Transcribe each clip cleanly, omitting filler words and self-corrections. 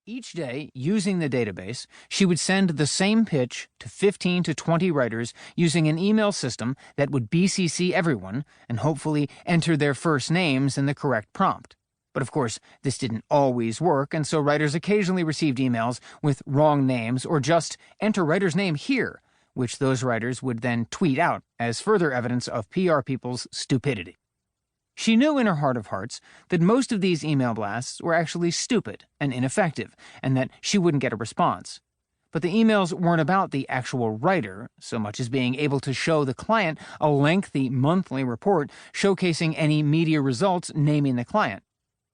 Each day, using the database, she would send the same pitch to 15 to 20 writers using an email system that would BCC everyone and hopefully enter their first names in the correct prompt. But of course, this didn't always work, and so writers occasionally received emails with wrong names or just "enter writer's name here," which those writers would then tweet out as further evidence of PR people's stupidity. She knew in her heart of hearts that most of these email blasts were actually stupid and ineffective, and that she wouldn't get a response. But the emails weren't about the actual writer, so much as being able to show the client a lengthy monthly report showcasing any media results naming the client,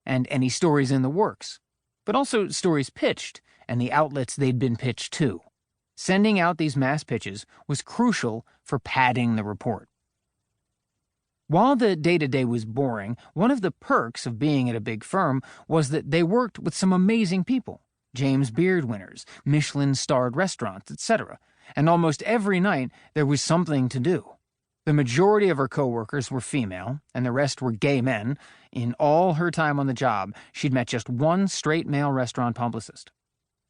and any stories in the works, but also stories pitched and the outlets they'd been pitched to. Sending out these mass pitches was crucial for padding the report. While the day-to-day was boring, one of the perks of being at a big firm was that they worked with some amazing people, James Beard winners, Michelin-starred restaurants, etc., and almost every night there was something to do. The majority of her coworkers were female, and the rest were gay men. In all her time on the job, she'd met just one straight male restaurant publicist.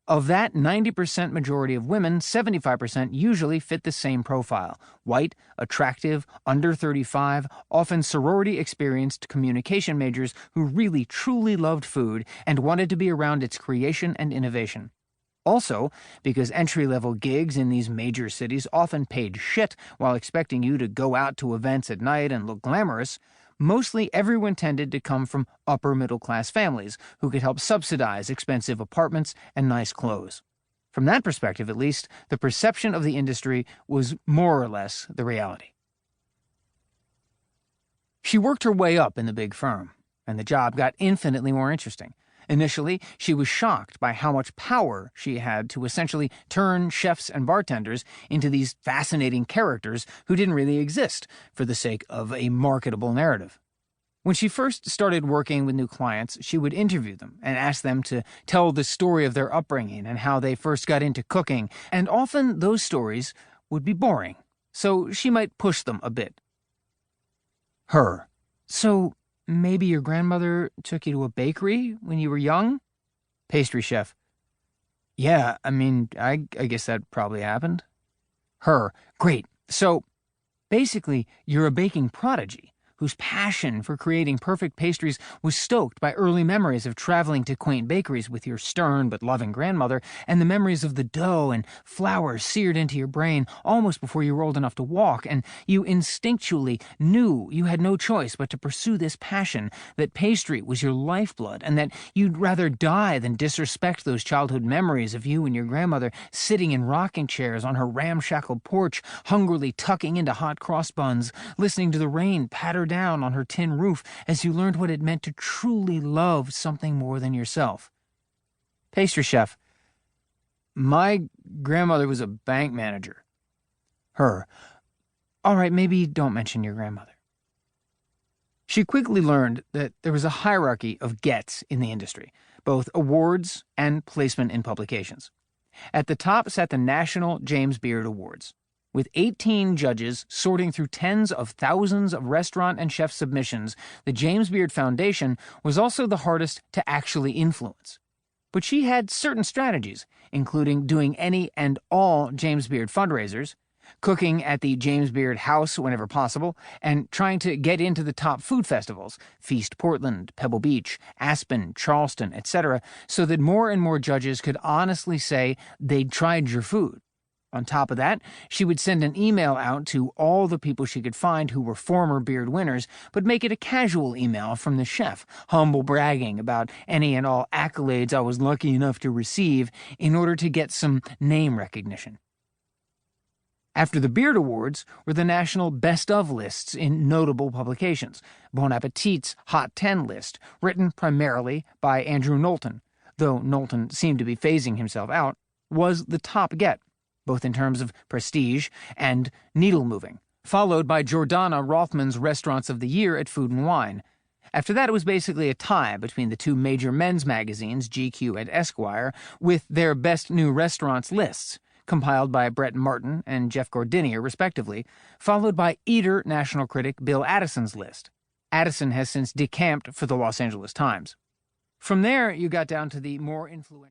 Of that 90% majority of women, 75% usually fit the same profile: white, attractive, under 35, often sorority-experienced communication majors who really truly loved food and wanted to be around its creation and innovation. Also, because entry-level gigs in these major cities often paid shit while expecting you to go out to events at night and look glamorous, mostly everyone tended to come from upper-middle-class families who could help subsidize expensive apartments and nice clothes. From that perspective, at least, the perception of the industry was more or less the reality. She worked her way up in the big firm, and the job got infinitely more interesting. Initially, she was shocked by how much power she had to essentially turn chefs and bartenders into these fascinating characters who didn't really exist for the sake of a marketable narrative. When she first started working with new clients, she would interview them and ask them to tell the story of their upbringing and how they first got into cooking, and often those stories would be boring, so she might push them a bit. So maybe your grandmother took you to a bakery when you were young? Pastry chef: Yeah, I guess that probably happened. Great. So, basically, you're a baking prodigy whose passion for creating perfect pastries was stoked by early memories of traveling to quaint bakeries with your stern but loving grandmother, and the memories of the dough and flour seared into your brain almost before you were old enough to walk, and you instinctually knew you had no choice but to pursue this passion, that pastry was your lifeblood, and that you'd rather die than disrespect those childhood memories of you and your grandmother sitting in rocking chairs on her ramshackle porch, hungrily tucking into hot cross buns, listening to the rain patter down on her tin roof as you learned what it meant to truly love something more than yourself. Pastry chef: My grandmother was a bank manager. All right, maybe don't mention your grandmother. She quickly learned that there was a hierarchy of gets in the industry, both awards and placement in publications. At the top sat the National James Beard Awards, with 18 judges sorting through tens of thousands of restaurant and chef submissions. The James Beard Foundation was also the hardest to actually influence. But she had certain strategies, including doing any and all James Beard fundraisers, cooking at the James Beard House whenever possible, and trying to get into the top food festivals, Feast Portland, Pebble Beach, Aspen, Charleston, etc., so that more and more judges could honestly say they'd tried your food. On top of that, she would send an email out to all the people she could find who were former Beard winners, but make it a casual email from the chef, humble bragging about any and all accolades I was lucky enough to receive in order to get some name recognition. After the Beard Awards were the national best-of lists in notable publications, Bon Appetit's Hot 10 list, written primarily by Andrew Knowlton, though Knowlton seemed to be phasing himself out, was the top get, both in terms of prestige and needle-moving, followed by Jordana Rothman's Restaurants of the Year at Food & Wine. After that, it was basically a tie between the two major men's magazines, GQ and Esquire, with their best new restaurants lists, compiled by Brett Martin and Jeff Gordinier, respectively, followed by Eater national critic Bill Addison's list. Addison has since decamped for the Los Angeles Times. From there, you got down to the more influential